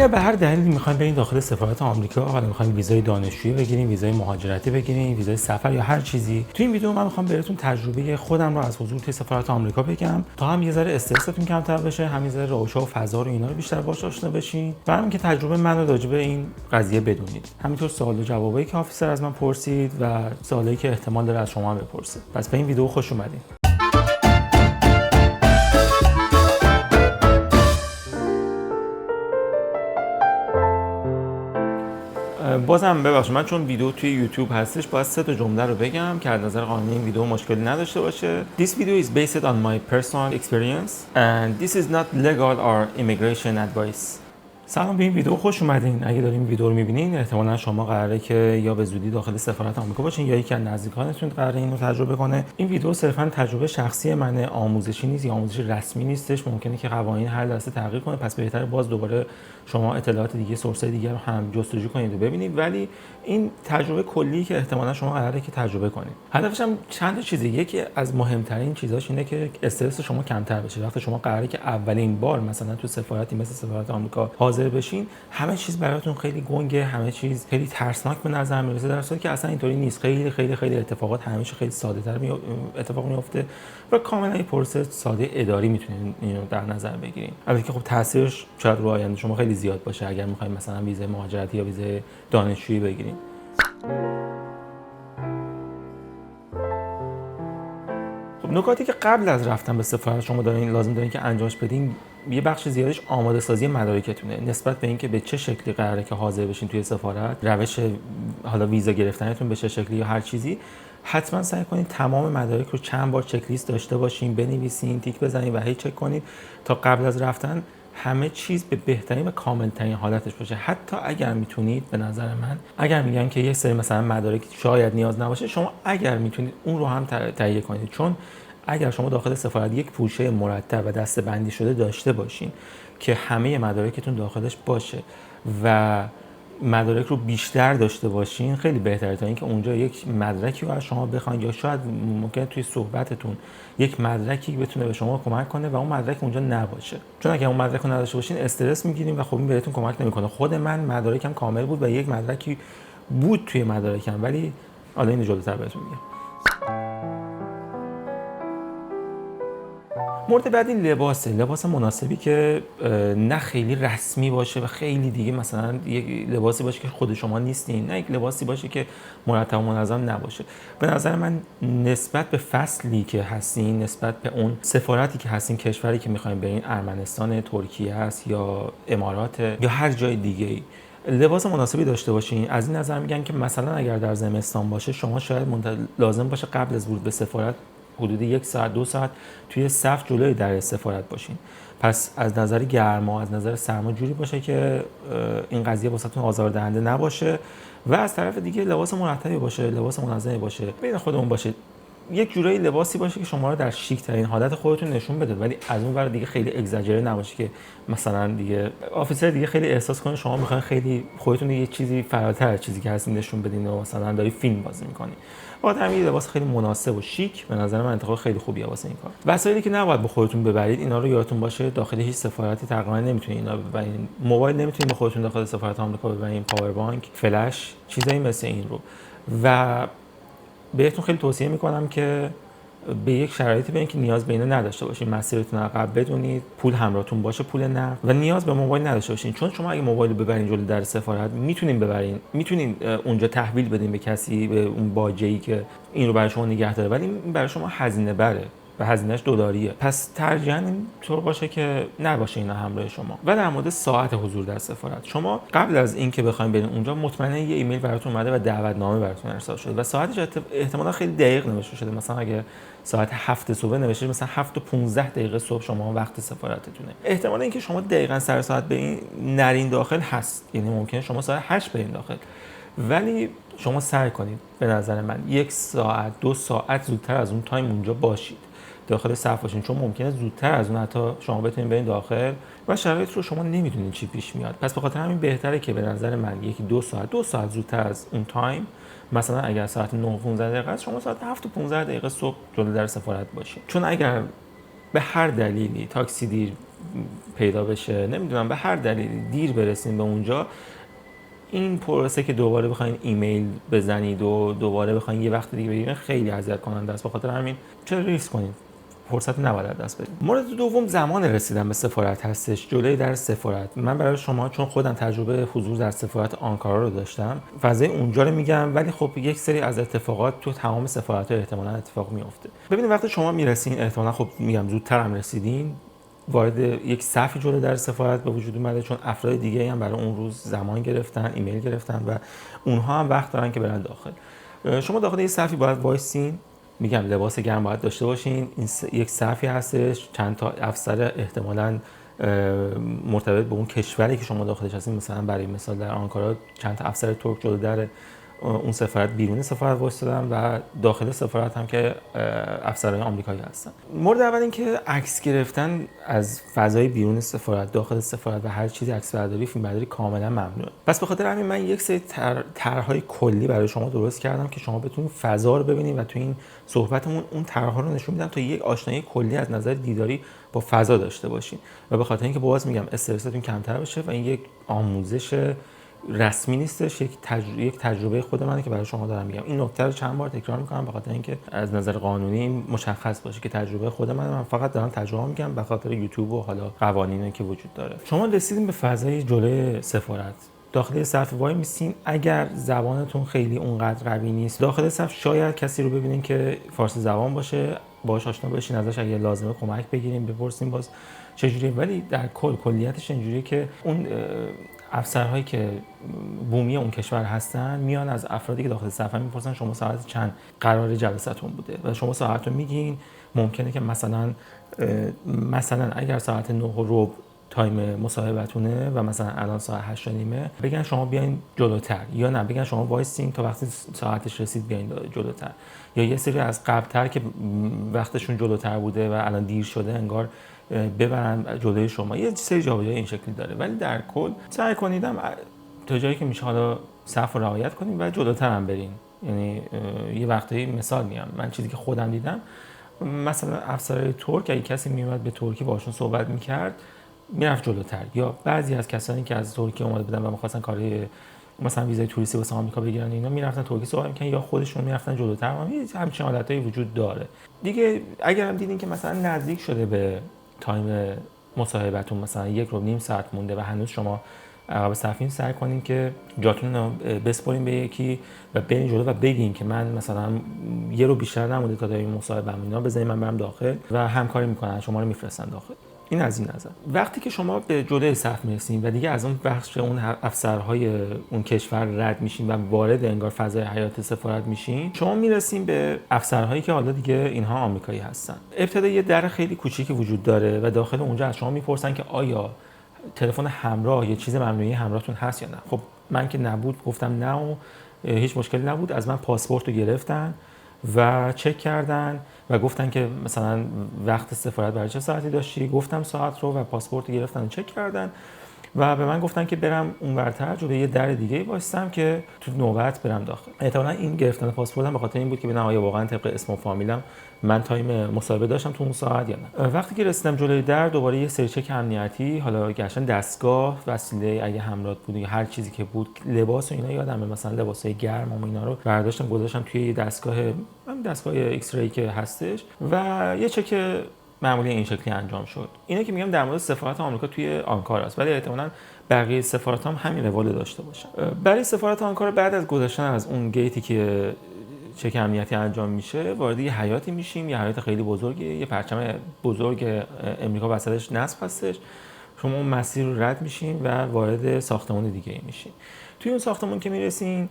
اگر به هر دلیلی میخواین برین داخل سفارت آمریکا، حالا میخواین ویزای دانشجویی بگیرین، ویزای مهاجرتی بگیرین، ویزای سفر یا هر چیزی، تو این ویدیو من میخوام بهتون تجربه خودم رو از حضور توی سفارت آمریکا بگم تا هم یه ذره استرستون کمتر بشه، هم یه ذره روشا و فضا رو اینا رو بیشتر باهاش آشنا بشین، برام که تجربه من رو راجع به این قضیه بدونید. همینطور سوال و جوابایی که آفیسر از من پرسید و سوالایی که احتمال داره از شما هم بپرسه. پس به این ویدیو خوش اومدین. بازم ببخشید من چون ویدیو توی یوتیوب هستش باید 3 تا جمله رو بگم که از نظر قانونی این ویدیو مشکلی نداشته باشه. This video is based on my personal experience and this is not legal or immigration advice. سلام، به این ویدیو خوش اومدین. اگه دارین این ویدیو رو می‌بینین احتمالاً شما قراره که یا به زودی داخل سفارت آمریکا باشین یا یکی از نزدیکانتون قراره اینو تجربه کنه. این ویدیو صرفاً تجربه شخصی منه، آموزشی نیست یا آموزش رسمی نیستش. ممکنه که قوانین هر لحظه تغییر کنه، پس بهتره باز دوباره شما اطلاعات دیگه، سورس‌های دیگه رو هم جستجو کنید و ببینید. ولی این تجربه کلی که احتمالاً شما قراره که تجربه کنید. هدفش هم چند تا چیزه. یکی از مهمترین چیزاش اینه که استرس شما کمتر بشه. وقتی شما قراره که اولین بار مثلا تو سفارتی مثل سفارت آمریکا حاضر بشین، همه چیز براتون خیلی گنگه، همه چیز خیلی ترسناک به نظر میرسه، در صورتی که اصلا اینطوری نیست. خیلی خیلی خیلی اتفاقات همیشه خیلی ساده‌تر اتفاق میفته و کاملا این پروسه ساده اداری میتونید اینو در نظر بگیرید. البته که خب تاثیرش شاید رو آینده شما خیلی زیاد باشه اگر می‌خواید مثلا ویزای مهاجرتی یا ویزای دانشجویی بگیرید. خب نکاتی که قبل از رفتن به سفارت شما لازم دارین که انجامش بدین، یه بخش زیادش آماده سازی مدارکتونه نسبت به اینکه به چه شکلی قراره که حاضر بشین توی سفارت، روش حالا ویزا گرفتنتون به چه شکلی یا هر چیزی. حتما سعی کنید تمام مدارک رو چند بار چک لیست داشته باشین، بنویسین، تیک بزنید و هی چک کنید تا قبل از رفتن همه چیز به بهترین و کاملترین حالتش باشه. حتی اگر میتونید، به نظر من اگر میگن که یک سری مثلا مدارک شاید نیاز نباشه، شما اگر میتونید اون رو هم تهیه کنید، چون اگر شما داخل سفارت یک پوشه مرتب و دسته‌بندی شده داشته باشین که همه مدارکتون داخلش باشه و مدارک رو بیشتر داشته باشین، خیلی بهتره تا اینکه اونجا یک مدرکی رو از شما بخواید یا شاید ممکنه توی صحبتتون یک مدرکی بتونه به شما کمک کنه و اون مدرک اونجا نباشه. چون اگر اون مدرک رو نداشته باشین استرس میگیرین و خب این بهتون کمک نمیکنه. خود من مدارکم کامل بود و یک مدرکی بود توی مدارکم، ولی حالا اینو جلوتر بهتون میگم. مورد بعدی لباس مناسبی که نه خیلی رسمی باشه و خیلی دیگه مثلا یک لباسی باشه که خود شما نیستین، نه یک لباسی باشه که مرتب و منظم نباشه. به نظر من نسبت به فصلی که هستین، نسبت به اون سفارتی که هستین، کشوری که میخواین برین، ارمنستان، ترکیه است یا امارات یا هر جای دیگه، لباس مناسبی داشته باشین. از این نظر میگن که مثلا اگر در زمستان باشه شما شاید لازم باشه قبل از ورود به سفارت حدود 1 ساعت 2 ساعت توی صف جلوی در سفارت باشین. پس از نظر گرما، از نظر سرما جوری باشه که این قضیه واسهتون آزاردهنده نباشه و از طرف دیگه لباس مرتبی باشه، لباس منظمی باشه، بین خودمون باشه، یک جورایی لباسی باشه که شما رو در شیک ترین حالت خودتون نشون بده، ولی از اون ور دیگه خیلی اگزاجره نباشه که مثلا دیگه آفیسر دیگه خیلی احساس کنه شما میخواین خیلی خودتون یه چیزی فراتر از چیزی که هستین نشون بدین و مثلا داری فیلم بازی میکنین. باید همین لباس خیلی مناسب و شیک، به نظر من انتخاب خیلی خوبیه واسه این کار. وسایلی که نباید با خودتون ببرید، اینا رو یادتون باشه داخل هیچ سفارتی تقریبا نمیتونید اینا ببرید. موبایل نمیتونید با خودتون داخل سفارت آمریکا ببرید، پاور بانک، فلش، چیزایی مثل این رو. و بهتون خیلی توصیه میکنم که به یک شرایطی برین که نیاز به اینا نداشته باشین. مسیرتون عقب بدونید، پول همراهتون باشه، پول نه، و نیاز به موبایل نداشته باشین. چون شما اگه موبایل رو ببرین جلوی در سفارت میتونین اونجا تحویل بدین به کسی، به اون باجه‌ای که این رو برای شما نگه داره، ولی این برای شما هزینه بره و هزینه‌اش $2. پس ترجیحاً اینطور باشه که نباشه اینا همراه شما. و در مورد ساعت حضور در سفارت، شما قبل از اینکه بخواید برین اونجا مطمئنا یه ایمیل براتون اومده و دعوتنامه براتون ارسال شده و ساعتش احتمالاً خیلی دقیق نوشته شده. مثلا اگه ساعت 7 صبح نوشته، مثلا 7:15 صبح شما وقت سفارتتونه. احتمال اینکه شما دقیقاً سر ساعت برین نرین داخل هست، یعنی ممکنه شما ساعت 8 برین داخل، ولی شما سعی کنید به نظر من 1 ساعت 2 ساعت زودتر از اون تایم اونجا باشید، داخل صف باشین، چون ممکنه زودتر از اون حتی شما بتونید برین داخل و شرایط رو شما نمیدونید چی پیش میاد. پس به خاطر همین بهتره که به نظر من 1-2 ساعت زودتر از اون تایم، مثلا اگر ساعت 9:15 است شما ساعت 7:15 صبح جلوی در سفارت باشید. چون اگر به هر دلیلی تاکسی دیر پیدا بشه، نمیدونم به هر دلیلی دیر برسیم به اونجا، این پروسه که دوباره بخواین ایمیل بزنید و دوباره بخواین یه وقت دیگه بگیرین خیلی اذیت کننده است. به خاطر همین چرا ریسک کنید؟ فرصت نباید از دست بدید. مورد دوم زمان رسیدن به سفارت هستش، جلوی در سفارت. من برای شما چون خودم تجربه حضور در سفارت آنکارا رو داشتم، فضای اونجا رو میگم، ولی خب یک سری از اتفاقات تو تمام سفارت‌ها احتمالاً اتفاق میفته. ببینید وقتی شما میرسین، احتمالاً خب میگم زودتر هم رسیدین، وارد یک صفی جلو در سفارت به وجود اومده، چون افراد دیگه هم برای اون روز زمان گرفتن، ایمیل گرفتن و اونها هم وقت دارن که برن داخل. شما داخل یه صفی باید وایسین، میگم لباس گرم باید داشته باشین. این یک صفی هستش، چند تا افسر احتمالاً مرتبط به اون کشوری که شما داخلش هستین، مثلا برای مثال در آنکارا چند تا افسر ترک جلو در اون سفارت بیرون سفارت وایسادن و داخل سفارت هم که افسرهای آمریکایی هستن. مورد اول این که عکس گرفتن از فضای بیرون سفارت، داخل سفارت و هر چیزی عکس برداری، فیلم برداری کاملا ممنوعه. پس به خاطر همین من یک سری طرح‌های کلی برای شما درست کردم که شما بتونید فضا رو ببینید و تو این صحبتمون اون طرح‌ها رو نشون میدم تا یک آشنایی کلی از نظر دیداری با فضا داشته باشین و به خاطر اینکه باز میگم استرستون کمتر بشه و این یک آموزش رسمی نیستش، یک تجربه خود منه که برای شما دارم میگم. این نکته رو چند بار تکرار میکنم به خاطر اینکه از نظر قانونی مشخص باشه که تجربه خود من فقط دارم تجربه میگم به خاطر یوتیوب و حالا قوانینی که وجود داره. شما رسیدین به فضای جلوی سفارت، داخل صف وای میسین. اگر زبانتون خیلی اونقدر قوی نیست، داخل صف شاید کسی رو ببینین که فارسی زبان باشه، باهاش آشنا بشین، ازش اگه لازمه کمک بگیرین، بپرسین باز چجوریه. ولی در کلیتش اینجوریه که اون افسرهایی که بومی اون کشور هستن میان از افرادی که داخل صف میپرسن شما ساعت چند قرار جلسه‌تون بوده و شما ساعت رو میگین. ممکنه که مثلا اگر ساعت 9:15 تایم مصاحبتونه و مثلا الان ساعت 8:30 بگن شما بیاین جلوتر، یا نه بگن شما وایسین تا وقتی ساعتش رسید بیاین جلوتر، یا یه سری از قبل‌تر که وقتشون جلوتر بوده و الان دیر شده انگار ببرن جلوی شما. یه سری جابجایی این شکلی داره، ولی در کل سعی کنیدم تا جایی که میشه حالا صف رو رعایت کنیم و جلوتر هم بریم. یعنی یه وقتایی مثال میگم، من چیزی که خودم دیدم، مثلا افسرهای ترک اگه کسی میومد به ترکی باشون صحبت میکرد میرفت جلوتر، یا بعضی از کسانی که از ترکیه اومده بودن و می‌خواستن کاری مثلا ویزای توریستی واسه آمریکا بگیرن اینا میرفتن ترکی صحبت می‌کردن، یا خودشون میرفتن جلوتر. همچین حالتایی وجود داره دیگه. اگر هم دیدین که مثلا نزدیک شده به تایم مصاحبتون، مثلا 1.5 ساعت مونده و هنوز شما عقب صفین، سعی کنین که جاتون رو بسپارین به یکی و برین جلو و بگین که من مثلا یه رو بیشتر نمونده تا این مصاحبه‌م، اینا بزنین من برم داخل و همکاری میکنن، شما رو میفرستن داخل. این از این نظر. وقتی که شما به جلوی صف میرسین و دیگه از اون بخش اون افسرهای اون کشور رد میشین و وارد انگار فضای حیات سفارت میشین، شما میرسین به افسرهایی که حالا دیگه اینها آمریکایی هستن. ابتدا یه در خیلی کوچیکی وجود داره و داخل اونجا از شما میپرسن که آیا تلفن همراه یا چیز ممنوعه همراهتون هست یا نه. خب من که نبود گفتم نه و هیچ مشکلی نبود. از من پاسپورت رو گرفتن و چک کردن و گفتن که مثلا وقت سفارت برای چه ساعتی داشتی، گفتم ساعت رو و پاسپورت رو گرفتن و چک کردن و به من گفتن که برم اونورتر جلوی یه در دیگه وایسم که تو نوبت برم داخل. احتمالاً این گرفتن پاسپورتم به خاطر این بود که ببینم آیا واقعا طبق اسم و فامیلم من تایم مصاحبه داشتم تو اون ساعت یا نه. وقتی که رسیدم جلوی در، دوباره یه سری چک امنیتی، حالا گشتن دستگاه، وسیله اگه همراه بود یا هر چیزی که بود، لباس و اینا یادمه، مثلا لباسای گرم و اینا رو برداشتم گذاشتم توی دستگاه ایکس ری که هستش و یه چک معمولی این شکلی انجام شد. اینا که میگم در مورد سفارت آمریکا توی آنکارا است، ولی احتمالاً بقیه سفارت هم همین روال داشته باشن. برای سفارت آنکارا بعد از گذشتن از اون گیتی که چک امنیتی انجام میشه، وارد یه حیاتی میشیم، یه حیات خیلی بزرگه، یه پرچم بزرگ امریکا وسطش نصب هستش. شما اون مسیر رو رد میشین و وارد ساختمان دیگه میشین. توی اون ساختمان که میرسین،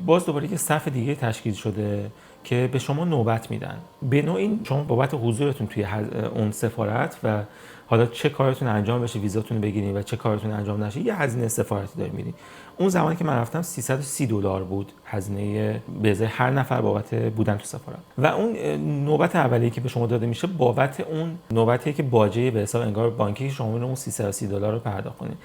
باز دوباره یه صف دیگه تشکیل شده که به شما نوبت میدن. به نوعی شما بابت حضورتون توی اون سفارت و حالا چه کارتون انجام بشه، ویزاتون رو بگیرین و چه کارتون انجام نشه، یه هزینه سفارتی دارین میدین. اون زمانی که من رفتم $330 بود هزینه به ازای هر نفر بابت بودن تو سفارت. و اون نوبت اولیه که به شما داده میشه بابت اون نوبتیه که باجه به حساب انگار بانکی شما اون $330 رو پرداخت کنین.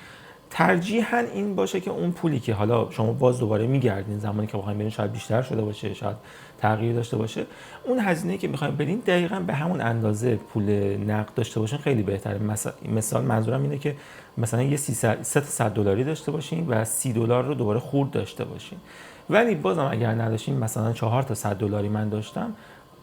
ترجیحاً این باشه که اون پولی که حالا شما باز دوباره میگردین زمانی که بخواید برین شاید بیشتر شده باشه، شاید تغییر داشته باشه، اون هزینه‌ای که می‌خواید بدین دقیقاً به همون اندازه پول نقد داشته باشین خیلی بهتره. مثال منظورم اینه که مثلا یه 300 $100 داشته باشین و $30 رو دوباره خورد داشته باشین. ولی بازم اگر نداشتین مثلا 4 تا $100 من داشتم،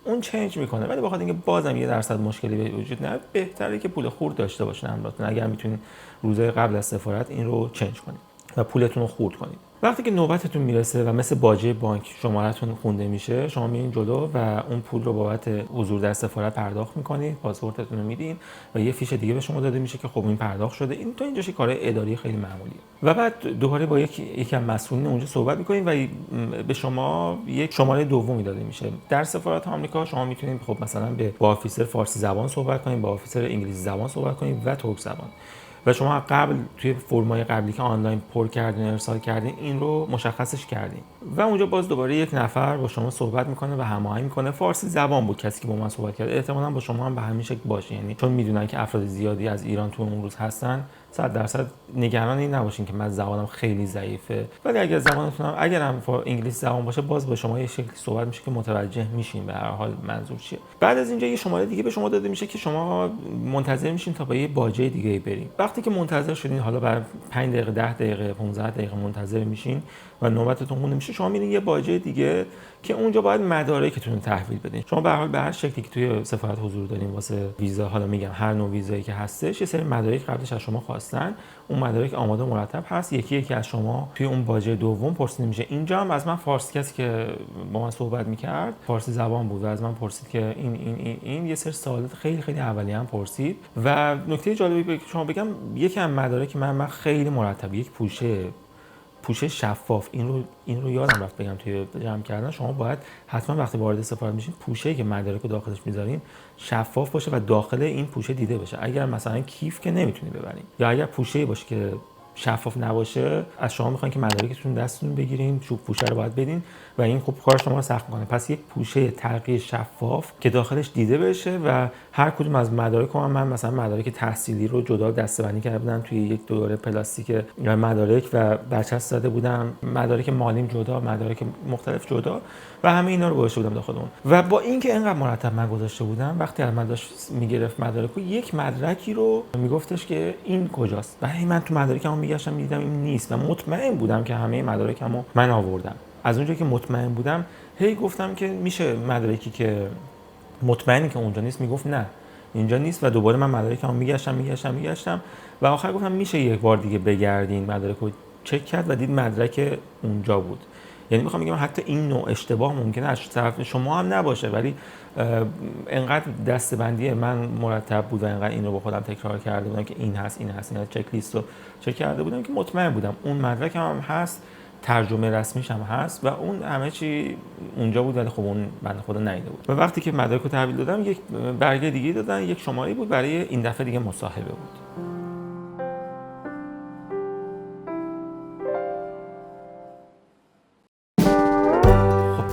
اون چنج میکنه. ولی بخاطر اینکه بازم یه درصد مشکلی به وجود نیاد، بهتره که پول خورد داشته باشین همراهتون. اگر میتونین روزهای قبل از سفارت این رو چنج کنید و پولتون رو خورد کنید. وقتی که نوبتتون میرسه و مثل باجه بانک شماره‌تون خونده میشه، شما میرین جلو و اون پول رو بابت حضور در سفارت پرداخت میکنید، پاسپورتتون رو میدین و یه فیش دیگه به شما داده میشه که خب این پرداخت شده. این تو اینجاش کار اداری خیلی معمولیه. و بعد دوباره با یکی از مسئولین اونجا صحبت میکنید و به شما یک شماره دومی داده میشه. در سفارت آمریکا شما میتونید خب مثلا با آفیسر فارسی زبان صحبت کنید، با آفیسر انگلیسی زبان صحبت کنید و ترک زبان. و شما قبل توی فرمای قبلی که آنلاین پر کردین ارسال کردین این رو مشخصش کردین و اونجا باز دوباره یک نفر با شما صحبت میکنه و هماهنگ میکنه. فارسی زبان بود کسی که با من صحبت کرد، احتمالاً با شما هم به همین شکل باشه، یعنی چون میدونن که افراد زیادی از ایران تو اون روز هستن 100% نگران این نباشین که من زبانم خیلی ضعیفه. ولی اگر زبانتون هم اگر هم انگلیسی زبان باشه، باز با شما یه شکلی صحبت میشه که متوجه میشین به هر حال منظور چیه. بعد از اینجا یه شماره دیگه به شما داده میشه که شما منتظر میشین تا با یه باجه دیگه بریم. وقتی که منتظر شدین، حالا برای 5 دقیقه 10 دقیقه 15 دقیقه منتظر میشین و نوبتتون خونده میشه، شما میرین یه باجه دیگه که اونجا باید مدارکتون رو تحویل بدین. شما به هر حال به هر شکلی که توی سفارت حضور دارین واسه ویزا، حالا میگم هر نوع ویزایی که هستش، یه سری مدارک قبلش از شما خواستن، اون مدارک آماده و مرتب هست. یکی از شما توی اون باجه دوم پرسیده میشه. اینجا هم از من فارسی کسی که با من صحبت میکرد فارسی زبان بود و از من پرسید که این یه سری سوالات خیلی خیلی اولیه هم پرسید. و نکته جالبی که شما بگم، یکی از مدارک من خیلی مرتب، یک پوشه شفاف، این رو یادم رفت بگم توی جمع کردن. شما باید حتما وقتی وارد سفارت میشین پوشه‌ای که مدارک رو داخلش میذارین شفاف باشه و داخل این پوشه دیده بشه. اگر مثلا کیف که نمیتونی ببرین، یا اگر پوشه‌ای باشه که شفاف نباشه، از شما میخوان که مدارکتون دستتون بگیرین، چوب پوشه رو باید بدین و این خب کار شما رو سخت میکنه. پس یک پوشه ترقی شفاف که داخلش دیده بشه و هر کدوم از مدارک رو من مثلا مدارک تحصیلی رو جدا دسته‌بندی کرده بودم توی یک دوره پلاستیک مدارک و برچسب زده بودم، مدارک مالیم جدا، مدارک مختلف جدا و همه اینا رو گذاشته بودم داخل اون. و با اینکه اینقدر مرتب من گذاشته بودم، وقتی از من داشت میگرفت مدارک رو، یک مدرکی رو میگفتش که این کجاست و من تو مدارکمو میگشتم میدیدم این نیست و مطمئن بودم که همه مدارکمو من آوردم. از اونجایی که مطمئن بودم هی گفتم که میشه مدارکی که مطمئنی که اونجا نیست، میگفت نه اینجا نیست و دوباره من مدارکمو میگشتم و آخر گفتم میشه یک بار دیگه بگردین. مدارک رو چک کرد و دید مدرک اونجا بود. یعنی میخوام بگم حتی این نوع اشتباه ممکنه از طرف شما هم نباشه، ولی انقدر دسته‌بندی من مرتب بود و انقدر این رو با خودم تکرار کرده بودم که این هست این چک لیست رو چک کرده بودم که مطمئن بودم اون مدرکم هم هست، ترجمه رسمیش هم هست و اون همه چی اونجا بود. ولی خب اون بنده خدا ندیده بود. و وقتی که مدرک رو تحویل دادم، یک برگه دیگه دادن، یک شماره بود برای این دفعه دیگه مصاحبه بود.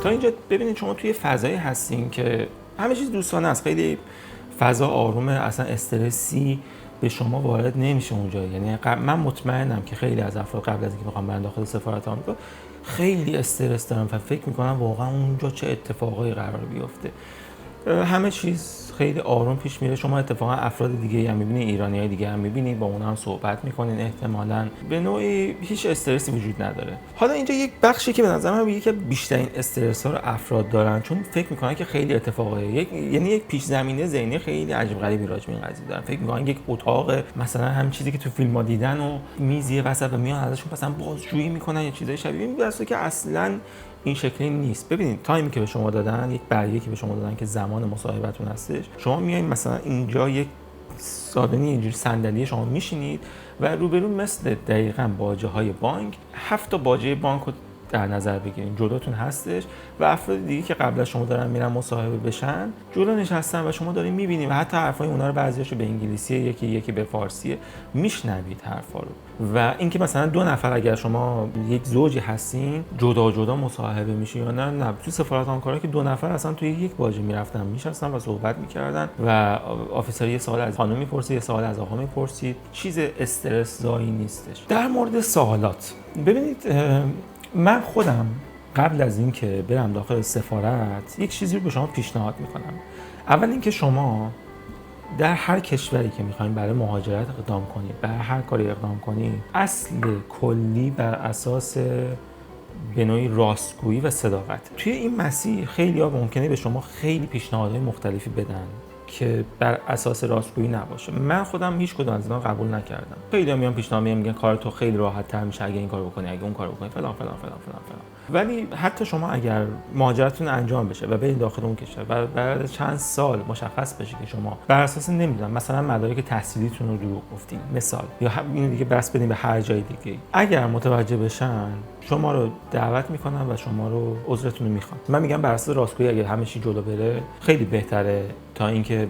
تا اینجا ببینید شما توی فضایی هستین که همه چیز دوستانه است، خیلی فضا آرومه، اصلا استرسی به شما وارد نمیشه اونجا. یعنی من مطمئنم که خیلی از افراد قبل از اینکه بخوام برن داخل سفارت آمریکا خیلی استرس دارن و فکر میکنن واقعا اونجا چه اتفاقایی قرار بیفته. همه چیز خیلی آروم پیش میره. شما اتفاقا افراد دیگه هم میبینید، ایرانیای دیگه هم میبینید، با اونها هم صحبت میکنین، احتمالاً به نوعی هیچ استرسی وجود نداره. حالا اینجا یک بخشی که به نظر من یکی از بیشترین استرس ها رو افراد دارن، چون فکر میکنن که خیلی اتفاقایه، یعنی یک پیش زمینه ذهنی خیلی عجیب غریبی راجع به این قضیه دارن. فکر میکنن یک اتاق مثلا هم چیزی که تو فیلم‌ها دیدن و میزیه وسط و میان ازشون مثلا بازجویی میکنن یا چیزای شبیه این، واسه که اصلاً این شکلی نیست. ببینید تایمی که به شما دادن، یک برگه که به شما دادن که زمان مصاحبتون هستش، شما میایین مثلا اینجا یک سادنی اینجوری صندلی شما میشینید و روبرو مثل دقیقاً باجه های بانک 7 تا باجه بانک رو در نظر بگیرین، جلوتون هستش و افراد دیگه که قبل از شما دارن میرن مصاحبه بشن جلو نشستن و شما دارین میبینید و حتی حرفای اونا رو بعضیاشو به انگلیسی، یکی به فارسی میشنوید حرفا رو. و اینکه مثلا 2 نفر اگر شما یک زوجی هستین جدا مصاحبه میشین یا نه تو سفارت آنکارا که 2 نفر اصلا توی یک باجه میرفتن میشستن و صحبت میکردن و آفیسر یه سوال از خانم میپرسید، یه سوال از آقا میپرسید، چیز استرس زایی نیستش. در مورد سوالات ببینید، من خودم قبل از اینکه برم داخل سفارت یک چیزی رو به شما پیشنهاد میکنم. اول اینکه شما در هر کشوری که میخواین برای مهاجرت اقدام کنید، برای هر کاری اقدام کنید، اصل کلی بر اساس به نوعی راستگویی و صداقت. توی این مسیر خیلی‌ها ممکنه به شما خیلی پیشنهادهای مختلفی بدن که بر اساس راستگویی نباشه. من خودم هیچ کدوم از اینا قبول نکردم. خیلی‌ها میان پیشنهاد میگن کار تو خیلی راحت‌تر میشه اگه این کارو بکنی، اگه اون کارو بکنی، فلان فلان فلان فلان فلان. ولی حتی شما اگر مهاجرتتون انجام بشه و برید داخل اون کشور و بعد چند سال مشخص بشه که شما بر اساس نمیدونم مثلا مدارک تحصیلیتون رو دروغ گفتین مثال، یا این دیگه بس بدین به هر جای دیگه، اگر متوجه بشن شما رو دعوت میکنن و شما رو عذرتون رو میخوان. من میگم بر اساس راستگویی اگه همه چی جلو بره خیلی بهتره تا اینکه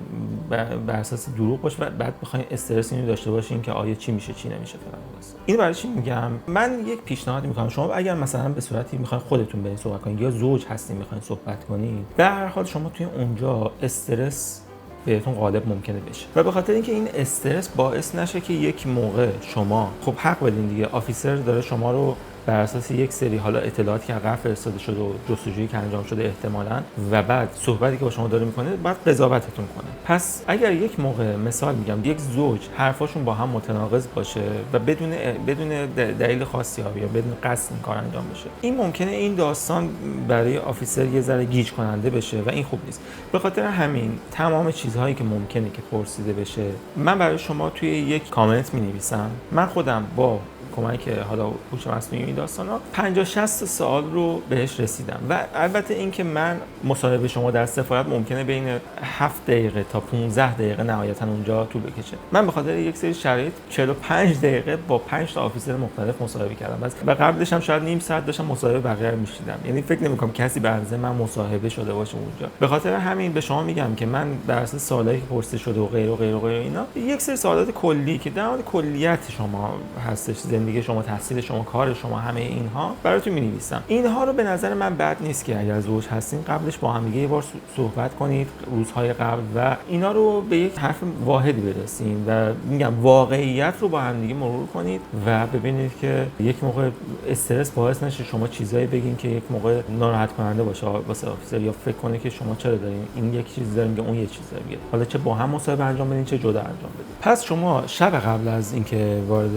بر اساس دروغ باشه و بعد بخواید استرس اینو داشته باشین که آیا چی میشه چی نمیشه فلان. اینو برای چی میگم؟ من یک پیشنهادی میکنم، شما اگر مثلا به صورتی میخواین خودتون برین صحبت کنین یا زوج هستین میخواین صحبت کنین، به هر حال شما توی اونجا استرس بهتون غالب ممکنه بشه و به خاطر اینکه این استرس باعث نشه که یک موقع شما خب حق بدین دیگه، آفیسر داره شما رو بر اساس یک سری حالا اطلاعاتی که قبل فرستاده شده و جستجویی که انجام شده احتمالاً و بعد صحبتی که با شما داره میکنه بعد قضاوتتون کنه. پس اگر یک موقع مثال میگم یک زوج حرفاشون با هم متناقض باشه و بدون دلیل خاصی یا بدون قصد این کار انجام بشه، این ممکنه این داستان برای آفیسر یه ذره گیج کننده بشه و این خوب نیست. به خاطر همین تمام چیزهایی که ممکنه که پرسیده بشه من برای شما توی یک کامنت می‌نویسم. من خودم با کمک حالا هوش مصنوعی این داستانا 50-60 سوال رو بهش رسیدم و البته اینکه من مصاحبه شما در سفارت ممکنه بین 7 دقیقه تا 15 دقیقه نهایتا اونجا طول بکشه. من به خاطر یک سری شرایط 45 دقیقه با 5 تا آفیسر مختلف مصاحبه کردم و قبلش هم شاید نیم ساعت داشتم مصاحبه بقیه رو میشیدم. یعنی فکر نمی‌کنم کسی به اندازه من مصاحبه شده باشه اونجا. به خاطر همین به شما میگم که من بر اساس سوالایی که پرسیده شده و غیره و غیره و غیره اینا یک سری سوالات کلی که در مورد کلیت شما هستش، زندگی شما، تحصیل شما، کار شما، همه اینها براتون می‌نویسم. اینها رو به نظر من بد نیست که اگر زوج هستین قبلش با هم دیگه یه بار صحبت کنید روزهای قبل و اینا رو به یک حرف واحدی برسین و میگم واقعیت رو با هم دیگه مرور کنید و ببینید که یک موقع استرس باعث نشه شما چیزایی بگین که یک موقع ناراحت کننده باشه واسه آفیسر یا فکر کنه که شما چرا دارین این یک چیز داره میگه اون یک چیز داره میگه، حالا چه با هم مصاحبه انجام بدین چه جدا انجام بدین. پس شما شب قبل از اینکه وارد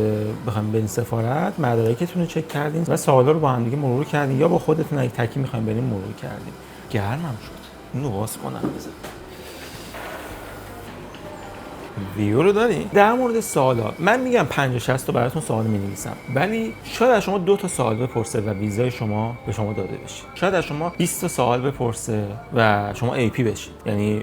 بخواید برین سفارت مدارکتون رو چک کردین و سوالا رو با هم دیگه مرور کردین یا با خودتون اگه تکی میخواین برین مرور کردین. گرمم شد. اینو باز کنم بذار. ویو رو دارین؟ در مورد سوالا من میگم 50-60 تا براتون سوال می‌نویسم، ولی شاید از شما 2 تا سوال بپرسه و ویزای شما به شما داده بشه. شاید از شما 20 تا سوال بپرسه و شما ای پی بشید، یعنی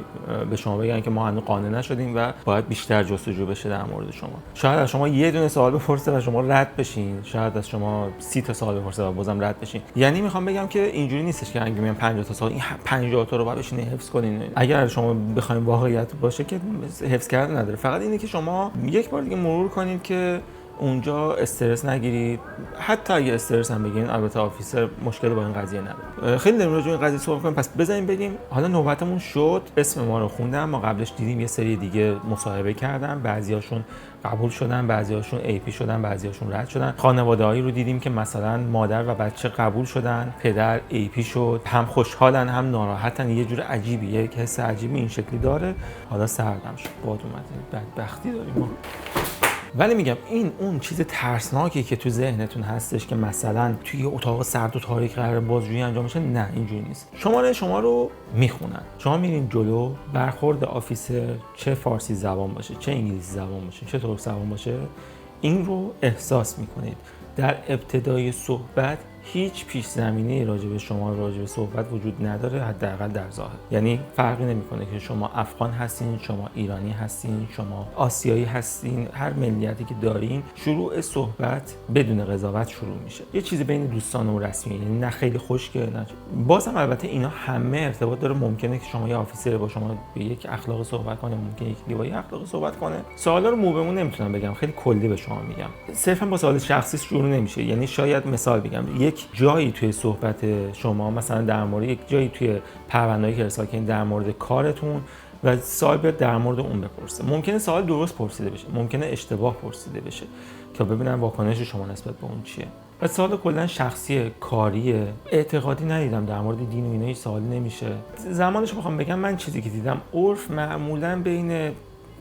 به شما بگن که ما هنوز قانع نشدیم و باید بیشتر جستجو بشه در مورد شما. شاید از شما یه دونه سوال بپرسه و شما رد بشین، شاید از شما 30 تا سوال بپرسه و بازم رد بشین. یعنی میخوام بگم که اینجوری نیستش که اگه میگم 50 تا سوال این 50 تا رو باید بشین حفظ کنین. اگر شما بخواید واقعیت باشه که حفظ کردن نداره، فقط اینه که شما یک بار دیگه مرور کنید که اونجا استرس نگیرید. حتی اگه استرس هم بگیرین البته آفیسر مشکلی با این قضیه نداره. خیلی داریم راجع به این قضیه صحبت کنیم، پس بزنیم بگیم حالا نوبتمون شد. اسم ما رو خوندن، ما قبلش دیدیم یه سری دیگه مصاحبه کردن، بعضیاشون قبول شدن، بعضیاشون ای پی شدن، بعضیاشون رد شدن. خانواده‌هایی رو دیدیم که مثلا مادر و بچه قبول شدن، پدر ای پی شد، هم خوشحالن هم ناراحتن، یه جور عجیبی، یک حس عجیبی این شکلی داره. حالا سردم شد، باد اومد، بدبختی داریم ما. ولی میگم این اون چیز ترسناکی که تو ذهنتون هستش که مثلا توی اتاق سرد و تاریک قرار بازجویی انجام بشه، نه اینجوری نیست. شما رو میخونن، شما میرین جلو، برخورد آفیسر چه فارسی زبان باشه، چه انگلیسی زبان باشه، چه ترک زبان باشه، این رو احساس میکنید. در ابتدای صحبت هیچ پیش زمینه‌ای راجع به شما راجع به صحبت وجود نداره، حداقل در ظاهر. یعنی فرقی نمی‌کنه که شما افغان هستین، شما ایرانی هستین، شما آسیایی هستین، هر ملیتی که دارین، شروع صحبت بدون قضاوت شروع میشه. یه چیزی بین دوستانه و رسمی، یعنی نه خیلی خشکه نه. بازم البته اینا همه ارتباط داره. ممکنه که شما یه آفیسر با شما به یک اخلاق صحبت کنه، ممکنه یک دیگه با یک اخلاق صحبت کنه. سوالا رو مو به مو نمیتونم بگم، خیلی کلی به شما میگم. صرفا با سوال شخصی شروع نمیشه. یعنی شاید مثال بگم، یک جایی توی صحبت شما مثلا در مورد یک جایی توی پرونده‌ای که ارسال کردین در مورد کارتون و سوال بیاد در مورد اون بپرسه. ممکنه سوال درست پرسیده بشه، ممکنه اشتباه پرسیده بشه که ببینن واکنش شما نسبت به اون چیه. و سوال کلا شخصی کاریه، اعتقادی ندیدم در مورد دین و اینا هیچ سوالی نمیشه. زمانش بخوام بگم، من چیزی که دیدم عرف معمولا بین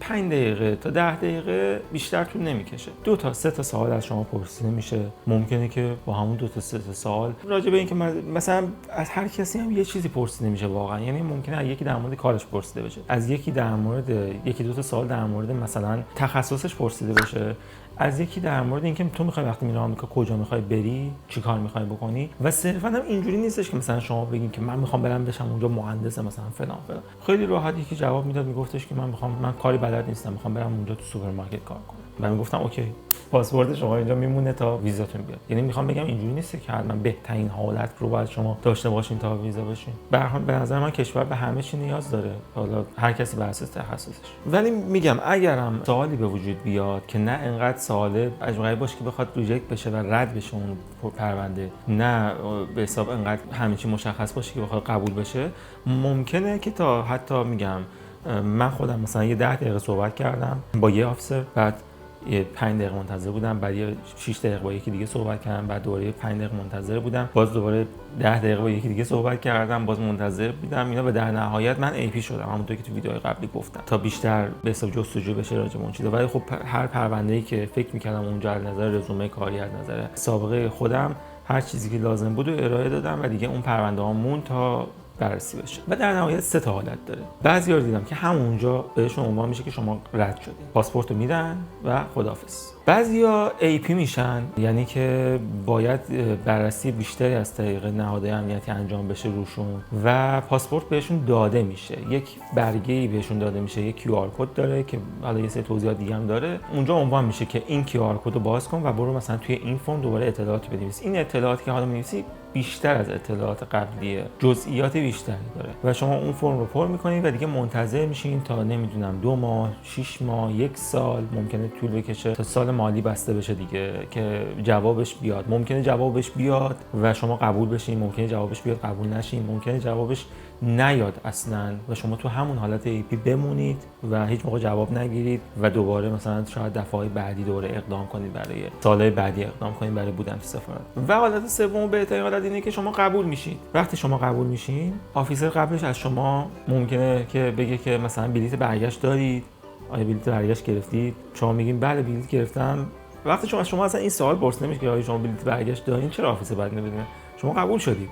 5 دقیقه تا 10 دقیقه بیشتر طول نمیکشه. 2 تا 3 تا سوال از شما پرسیده میشه. ممکنه که با همون 2 تا 3 تا سوال راجع به اینکه مثلا از هر کسی هم یه چیزی پرسیده میشه واقعا. یعنی ممکنه از یکی در مورد کارش پرسیده بشه، از یکی در مورد یکی 2 تا سوال در مورد مثلا تخصصش پرسیده بشه، از یکی در مورد اینکه تو میخوای وقتی میری آمریکا کجا میخوای بری، چی کار میخوای بکنی. و صرفا هم اینجوری نیستش که مثلا شما بگین که من میخوام برم بشم اونجا مهندس مثلا فلان. خیلی راحت یکی جواب میداد، میگفتش که من کاری بلد نیستم، میخوام برم اونجا تو سوپرمارکت کار کنم. من میگفتم اوکی، پاسپورت شما اینجا میمونه تا ویزاتون بیاد. یعنی میخوام بگم اینجوری نیست که حتما بهترین حالت رو باید شما داشته باشین تا ویزا بشین. به هر حال به نظر من کشور به همه چی نیاز داره، حالا هر کسی بر اساس تخصصش. ولی میگم اگرم سوالی به وجود بیاد که نه انقدر سوال عجیبی باشه که بخواد ریجکت بشه و رد بشه اون پرونده، نه به حساب انقدر همه چی مشخص باشه که بخواد قبول بشه، ممکنه که تا حتی میگم من خودم مثلا یه 10 دقیقه صحبت کردم با یه آفیسر، بعد یه 5 دقیقه منتظر بودم، بعد یه 6 دقیقه با یکی دیگه صحبت کردم، بعد دوباره 5 دقیقه منتظر بودم، باز دوباره 10 دقیقه با یکی دیگه صحبت کردم، باز منتظر بودم اینا. و در نهایت من ای پی شدم، همونطور که تو ویدیوهای قبلی گفتم، تا بیشتر به حساب جستجو بشه راجع به اون چیزا. ولی خب هر پرونده‌ای که فکر می‌کردم اونجا از نظر رزومه کاری، از نظر سابقه خودم، هر چیزی که لازم بود رو ارائه دادم و دیگه اون پرونده‌ها مون تا بررسی بشه. و در نهایت 3 تا حالت داره. بعضی‌ها رو دیدم که همونجا بهشون عنوان میشه که شما رد شدید، پاسپورت رو میدن و خداحافظ. بعضیا AP میشن، یعنی که باید بررسی بیشتری از طریق نهادهای امنیتی انجام بشه روشون و پاسپورت بهشون داده میشه. یک برگه‌ای بهشون داده میشه، یک QR کد داره که حالا یه سری توضیحات دیگه هم داره. اونجا عنوان میشه که این QR کد رو باز کن و برو مثلا توی این فرم دوباره اطلاعاتی بنویس. این اطلاعاتی که حالا می‌نویسی بیشتر از اطلاعات قبلیه، جزئیات بیشتری داره و شما اون فرم رو پر می‌کنید و دیگه منتظر میشین تا نمیدونم 2 ماه، 6 ماه، 1 سال، ممکنه طول بکشه تا سال مالی بسته بشه دیگه که جوابش بیاد. ممکنه جوابش بیاد و شما قبول بشین، ممکنه جوابش بیاد قبول نشین، ممکنه جوابش نیاد اصلا و شما تو همون حالت AP بمونید و هیچ موقع جواب نگیرید و دوباره مثلا شاید دفعه بعدی دوباره اقدام کنید، برای سالهای بعدی اقدام کنید برای بودن تو سفارت. و حالت سوم بهترین حالت اینه که شما قبول میشید. وقتی شما قبول میشین، آفیسر قبلش از شما ممکنه که بگه که مثلا بلیط برگشت دارید؟ آیا بلیط برگشت گرفتید؟ شما میگین بله بلیط گرفتم. وقتی شما اصلا این سوال پرسیده نمیشه که آیا شما بلیط برگشت دارین، چرا آفیسر باید بدونه؟ شما قبول شدید.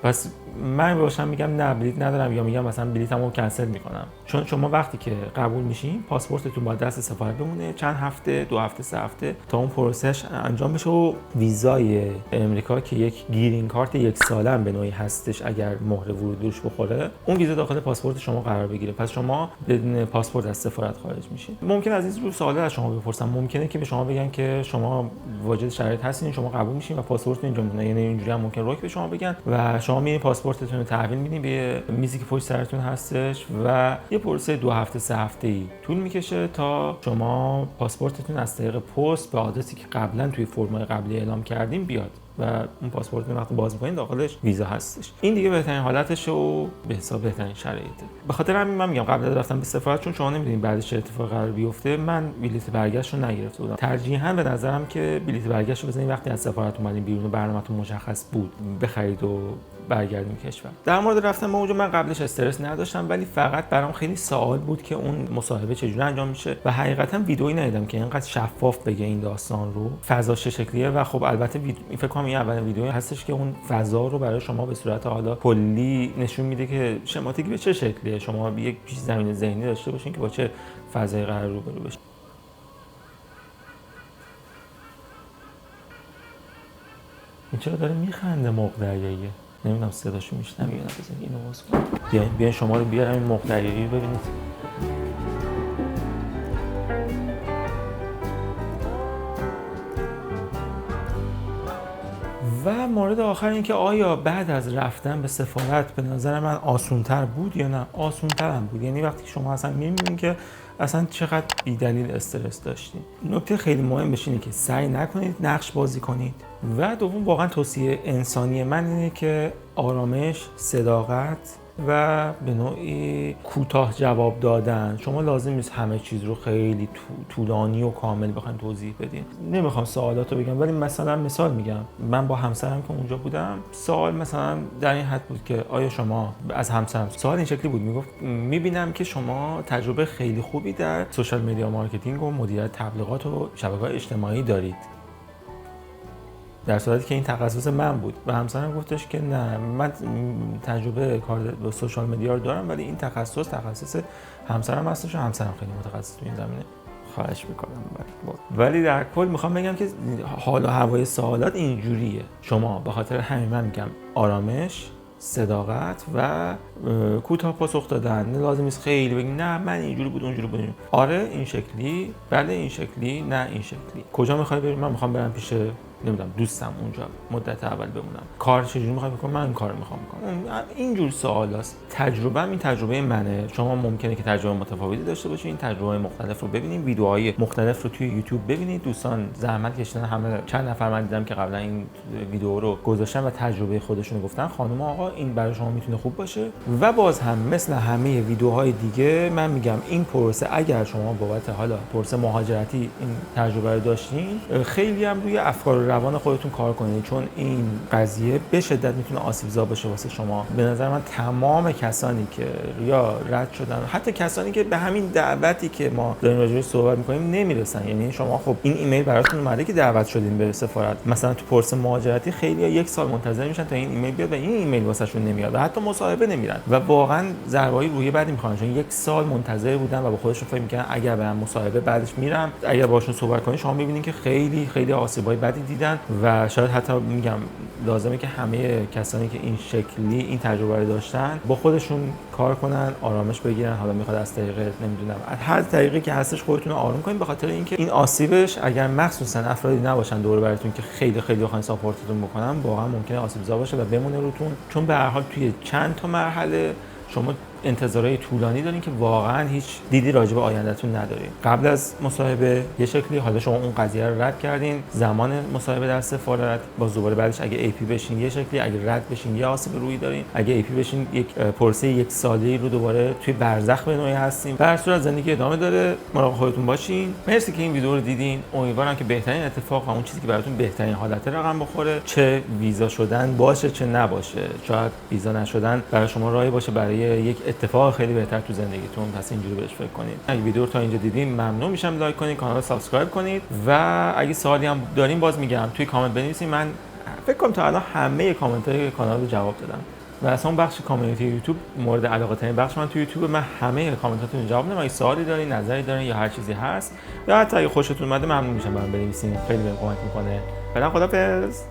پس من باشم میگم نه بلیط ندارم، یا میگم مثلا بلیطمو کنسل میکنم. چون شما وقتی که قبول میشین، پاسپورتتون با دست سفارت بمونه چند هفته، 2 هفته، 3 هفته تا اون پروسش انجام بشه و ویزای امریکا که یک گرین کارت 1 ساله به نوعی هستش، اگر مهر ورود روش بخوره، اون ویزا داخل پاسپورت شما قرار بگیره. پس شما بدون پاسپورت از سفارت خارج میشین. ممکن از این رو سوالا از شما بپرسن، ممکنه که به شما بگن که شما واجد شرایط هستین، شما قبول میشین و پاسپورتتون اینجا مونه. یعنی اینجوری هم ممکن روک به شما بگن و شما میرین پاسپورتتون رو تحویل میدین به میزی که پشت سرتون هستش و یه پروسه 2 هفته 3 هفته‌ای طول میکشه تا شما پاسپورتتون از طریق پست به آدرسی که قبلا توی فرمای قبلی اعلام کردیم بیاد و اون پاسپورت رو وقتی باز می‌کنید داخلش ویزا هستش. این دیگه بهترین حالتشه و به حساب بهترین شرایطه. به خاطر همین من میگم قبل از رفتن به سفارت، چون شما نمی‌دونید بعدش چه اتفاقی قرار بیفته، من بلیط برگشت رو نگرفته بودم. ترجیحاً به نظرم که بلیط برگشت رو بزنید وقتی از سفارت اومدین بیرون و برنامه‌تون مشخص بود بخرید و برگردیم کشور. در مورد رفتن به اونجا من قبلش استرس نداشتم، ولی فقط برام خیلی سوال بود که اون مصاحبه چجوری انجام میشه و حقیقتا ویدئویی ندیدم که اینقدر شفاف بگه این داستان رو، فضاش چه شکلیه. و خب البته فکر کنم این اولین ویدئویی هستش که اون فضا رو برای شما به صورت حالا کلی نشون میده که شماتیک به چه شکلیه، شما یک پیش زمین ذهنی داشته باشین که با چه فضایی قرار روبرو بشین. این چرا داره میخنده مرغ دریاییه؟ نمیدونم صداشو میشنم یا نه. بزن اینو باز کن. بیاین شما رو بیارم این مرغ دریایی رو ببینید. و مورد آخر این که آیا بعد از رفتن به سفارت به نظر من آسان‌تر بود یا نه؟ آسان‌تر هم بود. یعنی وقتی شما اصلا می‌بینید که اصلا چقدر بی‌دلیل استرس داشتین. نکته خیلی مهمش اینه که سعی نکنید نقش بازی کنید. و دوم واقعا توصیه انسانی من اینه که آرامش، صداقت و به نوعی کوتاه جواب دادن. شما لازم نیست همه چیز رو خیلی طولانی و کامل بخواید توضیح بدین. نمیخوام سوالاتو بگم ولی مثلا مثال میگم، من با همسرم که اونجا بودم سوال مثلا در این حد بود که آیا شما از همسرم سوال این شکلی بود، میگفت میبینم که شما تجربه خیلی خوبی در سوشال مدیا مارکتینگ و مدیریت تبلیغات و شبکه‌های اجتماعی دارید، در صورتی که این تخصص من بود. و همسرم گفتش که نه، من تجربه کار با سوشال مدیا رو دارم ولی این تخصص همسرم هستش و همسرم خیلی متخصص تو این زمینه. خواهش میکنم. ولی در کل میخوام بگم که حال و هوای سوالات اینجوریه. شما به خاطر همین من میگم آرامش، صداقت و کوتاه پاسخ دادن. لازم نیست خیلی بگی نه من اینجوری بود اونجوری بود. آره این شکلی، بله این شکلی، نه این شکلی. کجا میخوای بریم؟ من میخوام برم پیش نمیدونم دوستم اونجا مدت اول بمونم. کار چجوری میخوای بکنم؟ من این کارو میخوام بکنم. اینجور سوالاست. تجربه این تجربه منه. شما ممکنه که تجربه متفاوتی داشته باشید. این تجربه مختلف رو ببینید، ویدیوهای مختلف رو توی یوتیوب ببینید. دوستان زحمت کشیدن، همه چند نفر من دیدم که قبلا این ویدیو رو گذاشتن و تجربه خودشون رو گفتن. خانم آقا این برای شما میتونه خوب باشه. و باز هم مثل همه ویدیوهای دیگه من میگم این پروسه اگر شما بابت حالا پروسه مهاجرتی این تجربه رو داشتین، خیلی هم روی افکار روان خودتون کار کنید، چون این قضیه به شدت میتونه آسیب‌زا باشه واسه شما. به نظر من تمام کسانی که یا رد شدن، حتی کسانی که به همین دعوتی که ما داریم راجعش صحبت می‌کنیم نمیرسن، یعنی شما خب این ایمیل براتون اومده که دعوت شدین به سفارت، مثلا تو پروسه مهاجرتی خیلی‌ها 1 سال منتظر میشن تا این ایمیل بیاد و این ایمیل واسهشون نمیاد و حتی مصاحبه نمیرن و واقعا ضربه‌ای روحی بعدی می‌خوان، چون 1 سال منتظر بودن و با خودشون فکر می‌کردن اگر برم مصاحبه بعدش میرم. اگر باشون صحبت کنید شما می‌بینید که خیلی آسیب‌های بدی دیدن و شاید حتی میگم لازمه که همه کسانی که این شکلی این تجربه رو داشتن با خودشون کار کنن، آرامش بگیرن. حالا میخواد از طریق نمیدونم هر طریقی که هستش خودتون رو آروم کنین، به خاطر اینکه این آسیبش اگر مخصوصا افرادی نباشن دور براتون که خیلی بخواین ساپورتتون بکنن، واقعا ممکنه آسیب‌زا باشه و بمونه روتون، چون به هر حال توی چند تا مرحله شما انتظارهای طولانی دارین که واقعا هیچ دیدی راجع به آیندهتون ندارین. قبل از مصاحبه یه شکلی، حالا شما اون قضیه رو رد کردین، زمان مصاحبه در سفارت باز دوباره بعدش اگه ای پی بشین یه شکلی، اگه رد بشین یه آسیب روحی دارین، اگه ای پی بشین یک پروسه 1 ساله‌ای رو دوباره توی برزخ به نوعی هستین. در صورت زندگی ادامه داره، مراقب خودتون باشین. مرسی که این ویدیو رو دیدین. امیدوارم که بهترین اتفاق و اون چیزی که براتون بهترین حالت رقم بخوره، چه ویزا شدن باشه چه نباشه. شاید ویزا نشدن برای شما راهی باشه برای یک اتفاق خیلی بهتر تو زندگیتون، پس اینجوری بهش فکر کنید. اگه ویدیو رو تا اینجا دیدین ممنون میشم لایک کنید، کانال رو سابسکرایب کنید و اگه سوالی هم دارین باز میگم توی کامنت بنویسید. من فکر کنم تا الان همه کامنت‌های کانال رو جواب دادم و اصلا بخش کامیونیتی یوتیوب مورد علاقه ترین بخش من توی یوتیوب. من همه کامنتاتون جواب میدم. اگه سوالی دارین، نظری دارین یا هر چیزی هست یا حتی اگه خوشتون اومده ممنون میشم برام بنویسین، خیلی بهم کمک میکنه. فعلا خدافظ.